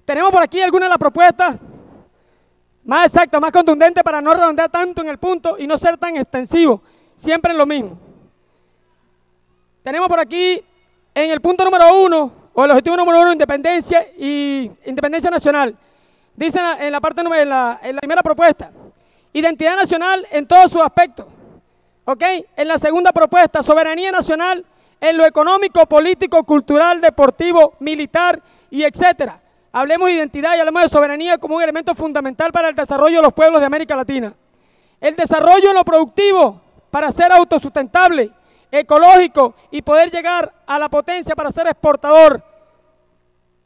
Tenemos por aquí algunas de las propuestas más exactas, más contundentes para no redondear tanto en el punto y no ser tan extensivo, siempre en lo mismo. Tenemos por aquí en el punto número 1, o el objetivo número 1, independencia y independencia nacional. Dice en la primera propuesta, identidad nacional en todos sus aspectos. ¿Ok? En la segunda propuesta, soberanía nacional en lo económico, político, cultural, deportivo, militar y etcétera. Hablemos de identidad y hablemos de soberanía como un elemento fundamental para el desarrollo de los pueblos de América Latina. El desarrollo en lo productivo para ser autosustentable, ecológico y poder llegar a la potencia para ser exportador.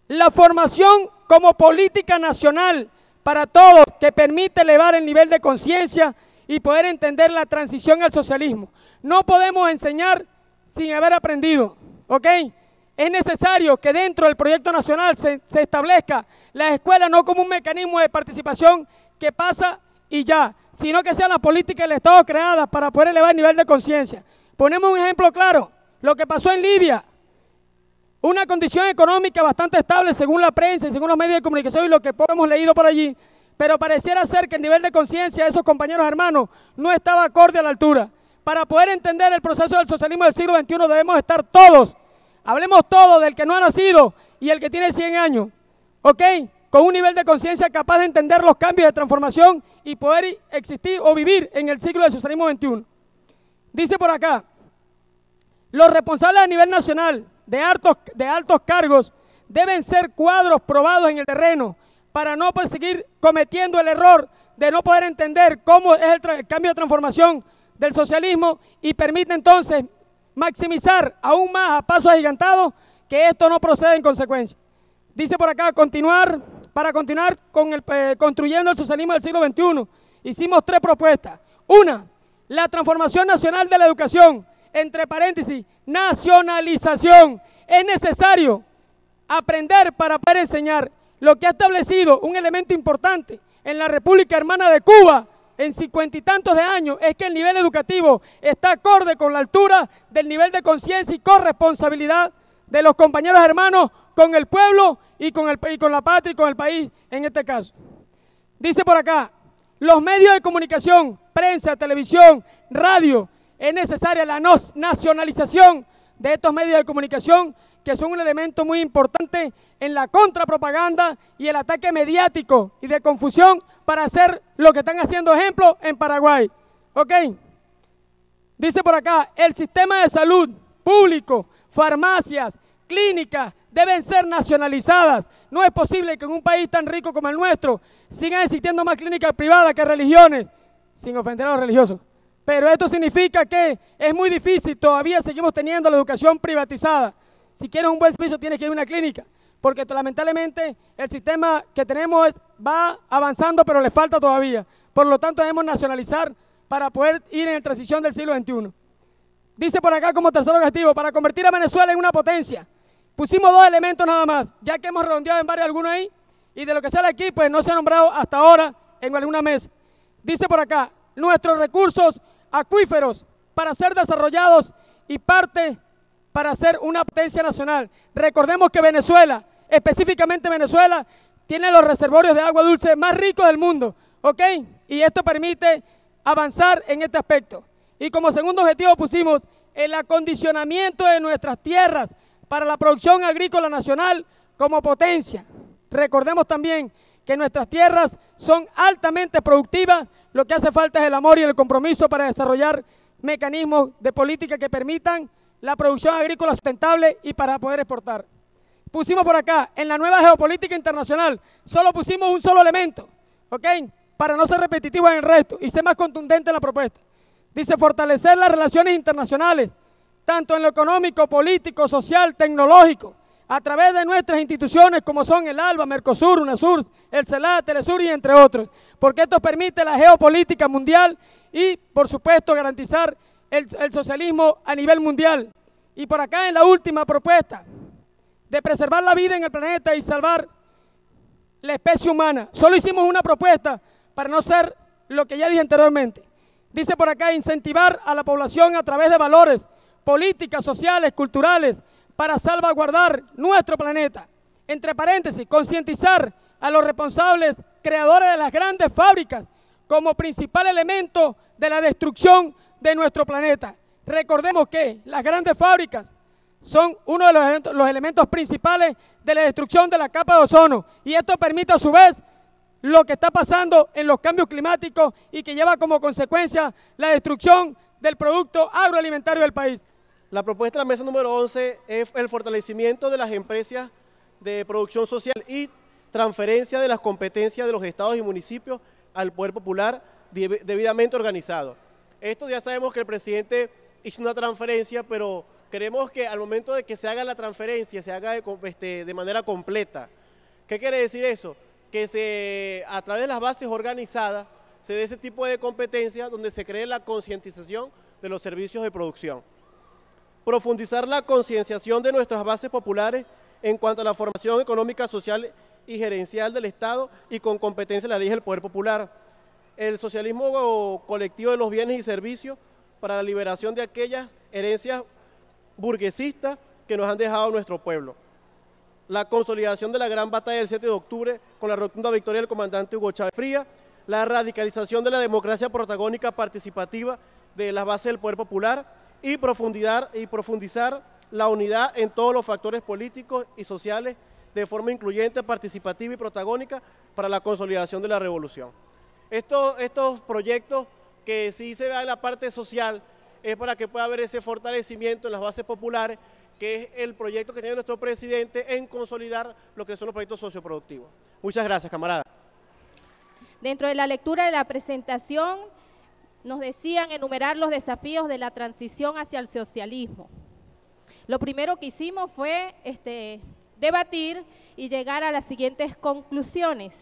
La formación como política nacional para todos que permite elevar el nivel de conciencia y poder entender la transición al socialismo. No podemos enseñar sin haber aprendido, ¿ok? Es necesario que dentro del proyecto nacional se establezca la escuela no como un mecanismo de participación que pasa y ya, sino que sean las políticas del Estado creadas para poder elevar el nivel de conciencia. Ponemos un ejemplo claro, lo que pasó en Libia, una condición económica bastante estable según la prensa y según los medios de comunicación y lo que hemos leído por allí, pero pareciera ser que el nivel de conciencia de esos compañeros hermanos no estaba acorde a la altura. Para poder entender el proceso del socialismo del siglo XXI debemos estar todos, hablemos todos del que no ha nacido y el que tiene 100 años, ¿ok? Con un nivel de conciencia capaz de entender los cambios de transformación y poder existir o vivir en el siglo del socialismo XXI. Dice por acá, los responsables a nivel nacional de altos cargos deben ser cuadros probados en el terreno para no seguir cometiendo el error de no poder entender cómo es el cambio de transformación del socialismo y permite entonces maximizar aún más a pasos agigantados que esto no proceda en consecuencia. Dice por acá, para continuar con construyendo el socialismo del siglo XXI, hicimos 3 propuestas. Una, la transformación nacional de la educación, entre paréntesis, nacionalización. Es necesario aprender para poder enseñar, lo que ha establecido un elemento importante en la República Hermana de Cuba en 50 y tantos de años, es que el nivel educativo está acorde con la altura del nivel de conciencia y corresponsabilidad de los compañeros hermanos con el pueblo y con la patria y con el país en este caso. Dice por acá, los medios de comunicación, prensa, televisión, radio, es necesaria la nacionalización de estos medios de comunicación que son un elemento muy importante en la contrapropaganda y el ataque mediático y de confusión para hacer lo que están haciendo ejemplo en Paraguay. ¿Ok? Dice por acá, el sistema de salud público, farmacias, clínicas deben ser nacionalizadas. No es posible que en un país tan rico como el nuestro sigan existiendo más clínicas privadas que religiones, sin ofender a los religiosos. Pero esto significa que es muy difícil, todavía seguimos teniendo la educación privatizada. Si quieres un buen servicio tienes que ir a una clínica, porque lamentablemente el sistema que tenemos va avanzando, pero le falta todavía. Por lo tanto debemos nacionalizar para poder ir en la transición del siglo XXI. Dice por acá como tercer objetivo, para convertir a Venezuela en una potencia. Pusimos 2 elementos nada más, ya que hemos redondeado en varios algunos ahí, y de lo que sale aquí pues no se ha nombrado hasta ahora en alguna mesa. Dice por acá, nuestros recursos acuíferos para ser desarrollados y parte para ser una potencia nacional. Recordemos que Venezuela, específicamente Venezuela, tiene los reservorios de agua dulce más ricos del mundo, ¿ok? Y esto permite avanzar en este aspecto. Y como segundo objetivo pusimos el acondicionamiento de nuestras tierras para la producción agrícola nacional como potencia. Recordemos también que nuestras tierras son altamente productivas, lo que hace falta es el amor y el compromiso para desarrollar mecanismos de política que permitan la producción agrícola sustentable y para poder exportar. Pusimos por acá, en la nueva geopolítica internacional, solo pusimos un solo elemento, ¿ok? Para no ser repetitivo en el resto y ser más contundente en la propuesta. Dice, fortalecer las relaciones internacionales, tanto en lo económico, político, social, tecnológico, a través de nuestras instituciones como son el ALBA, Mercosur, UNASUR, el CELAC, Telesur y entre otros, porque esto permite la geopolítica mundial y, por supuesto, garantizar el socialismo a nivel mundial. Y por acá en la última propuesta, de preservar la vida en el planeta y salvar la especie humana. Solo hicimos una propuesta para no ser lo que ya dije anteriormente. Dice por acá, incentivar a la población a través de valores, políticas sociales, culturales, para salvaguardar nuestro planeta. entre paréntesis, concientizar a los responsables creadores de las grandes fábricas como principal elemento de la destrucción de nuestro planeta. Recordemos que las grandes fábricas son uno de los elementos principales de la destrucción de la capa de ozono, y esto permite a su vez lo que está pasando en los cambios climáticos y que lleva como consecuencia la destrucción del producto agroalimentario del país. La propuesta de la mesa número 11 es el fortalecimiento de las empresas de producción social y transferencia de las competencias de los estados y municipios al poder popular debidamente organizado. Esto ya sabemos que el presidente hizo una transferencia, pero queremos que al momento de que se haga la transferencia, se haga de manera completa. ¿Qué quiere decir eso? Que a través de las bases organizadas se dé ese tipo de competencias donde se cree la concientización de los servicios de producción. Profundizar la concienciación de nuestras bases populares en cuanto a la formación económica, social y gerencial del Estado y con competencia de la ley del poder popular. El socialismo colectivo de los bienes y servicios para la liberación de aquellas herencias burguesistas que nos han dejado nuestro pueblo. La consolidación de la gran batalla del 7 de octubre con la rotunda victoria del comandante Hugo Chávez Frías, la radicalización de la democracia protagónica participativa de las bases del poder popular y profundizar la unidad en todos los factores políticos y sociales de forma incluyente, participativa y protagónica para la consolidación de la revolución. Estos proyectos que sí se vean en la parte social es para que pueda haber ese fortalecimiento en las bases populares, que es el proyecto que tiene nuestro presidente en consolidar lo que son los proyectos socioproductivos. Muchas gracias, camarada. Dentro de la lectura de la presentación nos decían enumerar los desafíos de la transición hacia el socialismo. Lo primero que hicimos fue debatir y llegar a las siguientes conclusiones.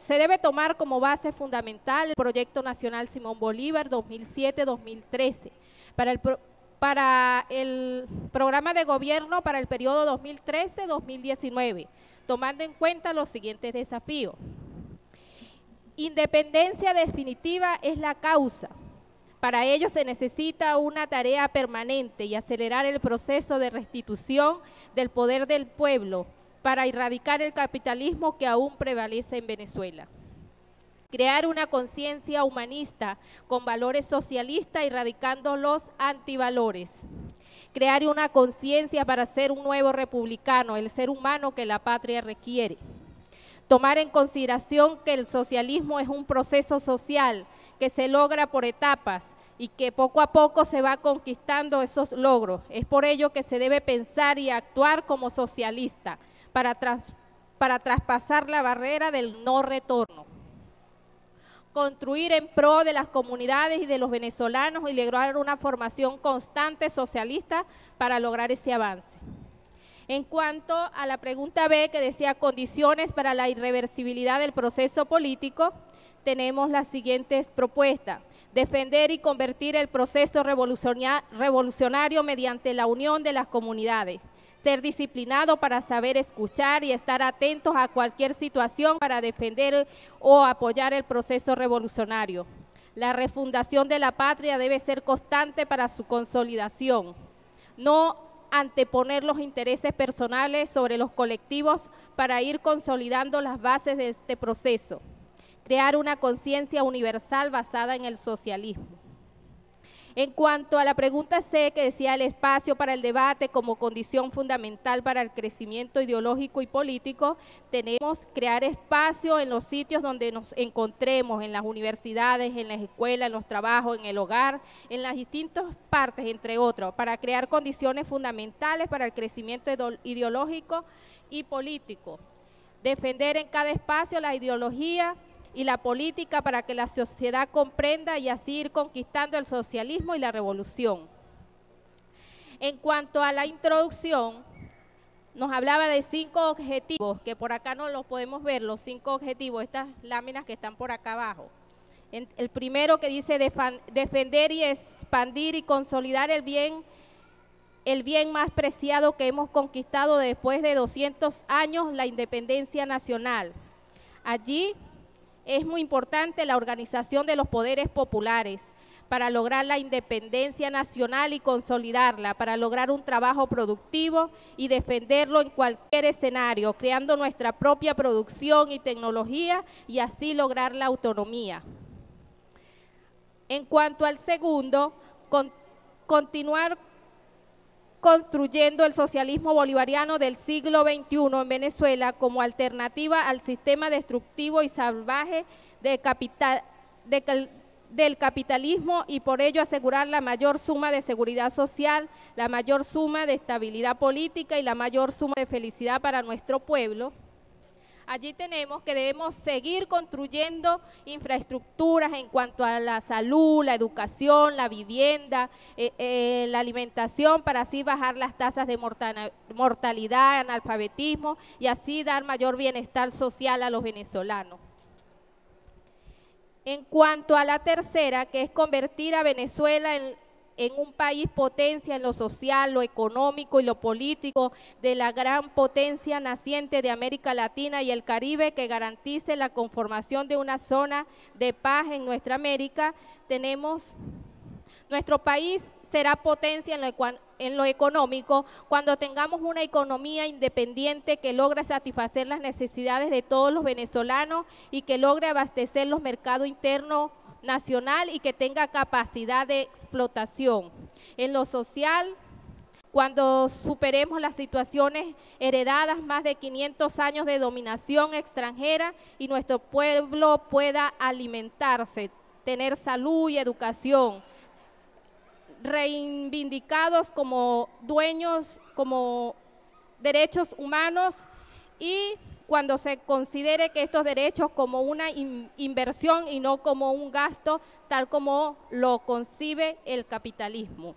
Se debe tomar como base fundamental el Proyecto Nacional Simón Bolívar 2007-2013 para el programa de gobierno para el periodo 2013-2019, tomando en cuenta los siguientes desafíos. Independencia definitiva es la causa. Para ello se necesita una tarea permanente y acelerar el proceso de restitución del poder del pueblo para erradicar el capitalismo que aún prevalece en Venezuela. Crear una conciencia humanista con valores socialistas, erradicando los antivalores. Crear una conciencia para ser un nuevo republicano, el ser humano que la patria requiere. Tomar en consideración que el socialismo es un proceso social que se logra por etapas y que poco a poco se va conquistando esos logros. Es por ello que se debe pensar y actuar como socialista para traspasar la barrera del no retorno. Construir en pro de las comunidades y de los venezolanos y lograr una formación constante socialista para lograr ese avance. En cuanto a la pregunta B, que decía condiciones para la irreversibilidad del proceso político, tenemos las siguientes propuestas. Defender y convertir el proceso revolucionario mediante la unión de las comunidades. Ser disciplinado para saber escuchar y estar atentos a cualquier situación para defender o apoyar el proceso revolucionario. La refundación de la patria debe ser constante para su consolidación. No anteponer los intereses personales sobre los colectivos para ir consolidando las bases de este proceso. Crear una conciencia universal basada en el socialismo. En cuanto a la pregunta C, que decía el espacio para el debate como condición fundamental para el crecimiento ideológico y político, tenemos crear espacio en los sitios donde nos encontremos, en las universidades, en las escuelas, en los trabajos, en el hogar, en las distintas partes, entre otros, para crear condiciones fundamentales para el crecimiento ideológico y político. Defender en cada espacio la ideología y la política para que la sociedad comprenda y así ir conquistando el socialismo y la revolución. En cuanto a la introducción, nos hablaba de 5 objetivos, que por acá no los podemos ver, los 5 objetivos, estas láminas que están por acá abajo. El primero que dice defender y expandir y consolidar el bien más preciado que hemos conquistado después de 200 años, la independencia nacional. Allí es muy importante la organización de los poderes populares para lograr la independencia nacional y consolidarla, para lograr un trabajo productivo y defenderlo en cualquier escenario, creando nuestra propia producción y tecnología y así lograr la autonomía. En cuanto al segundo, continuar construyendo el socialismo bolivariano del siglo XXI en Venezuela como alternativa al sistema destructivo y salvaje del capitalismo y por ello asegurar la mayor suma de seguridad social, la mayor suma de estabilidad política y la mayor suma de felicidad para nuestro pueblo. Allí tenemos que debemos seguir construyendo infraestructuras en cuanto a la salud, la educación, la vivienda, la alimentación, para así bajar las tasas de mortalidad, analfabetismo y así dar mayor bienestar social a los venezolanos. En cuanto a la tercera, que es convertir a Venezuela en un país potencia en lo social, lo económico y lo político de la gran potencia naciente de América Latina y el Caribe que garantice la conformación de una zona de paz en nuestra América, nuestro país será potencia en lo económico cuando tengamos una economía independiente que logre satisfacer las necesidades de todos los venezolanos y que logre abastecer los mercados internos nacional y que tenga capacidad de explotación. En lo social, cuando superemos las situaciones heredadas, más de 500 años de dominación extranjera y nuestro pueblo pueda alimentarse, tener salud y educación, reivindicados como dueños, como derechos humanos y cuando se considere que estos derechos como una inversión y no como un gasto, tal como lo concibe el capitalismo.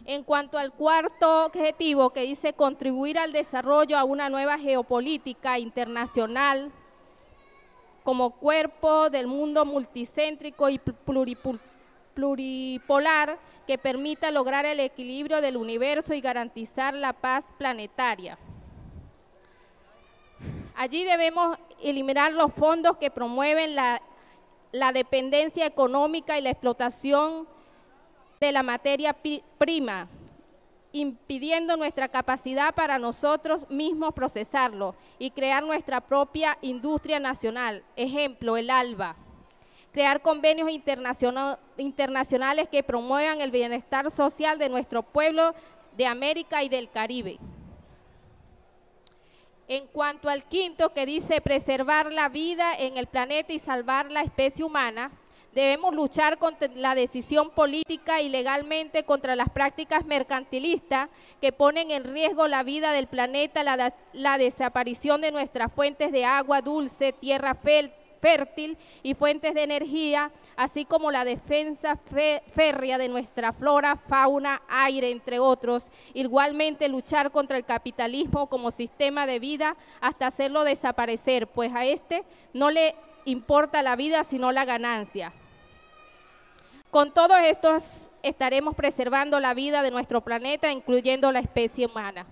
En cuanto al cuarto objetivo, que dice contribuir al desarrollo a una nueva geopolítica internacional como cuerpo del mundo multicéntrico y pluripolar que permita lograr el equilibrio del universo y garantizar la paz planetaria. Allí debemos eliminar los fondos que promueven la dependencia económica y la explotación de la materia prima, impidiendo nuestra capacidad para nosotros mismos procesarlo y crear nuestra propia industria nacional. Ejemplo, el ALBA. Crear convenios internacionales que promuevan el bienestar social de nuestro pueblo de América y del Caribe. En cuanto al quinto, que dice preservar la vida en el planeta y salvar la especie humana, debemos luchar contra la decisión política y legalmente contra las prácticas mercantilistas que ponen en riesgo la vida del planeta, la desaparición de nuestras fuentes de agua dulce, tierra fértil y fuentes de energía, así como la defensa férrea de nuestra flora, fauna, aire, entre otros. Igualmente luchar contra el capitalismo como sistema de vida hasta hacerlo desaparecer, pues a este no le importa la vida sino la ganancia. Con todos estos estaremos preservando la vida de nuestro planeta, incluyendo la especie humana.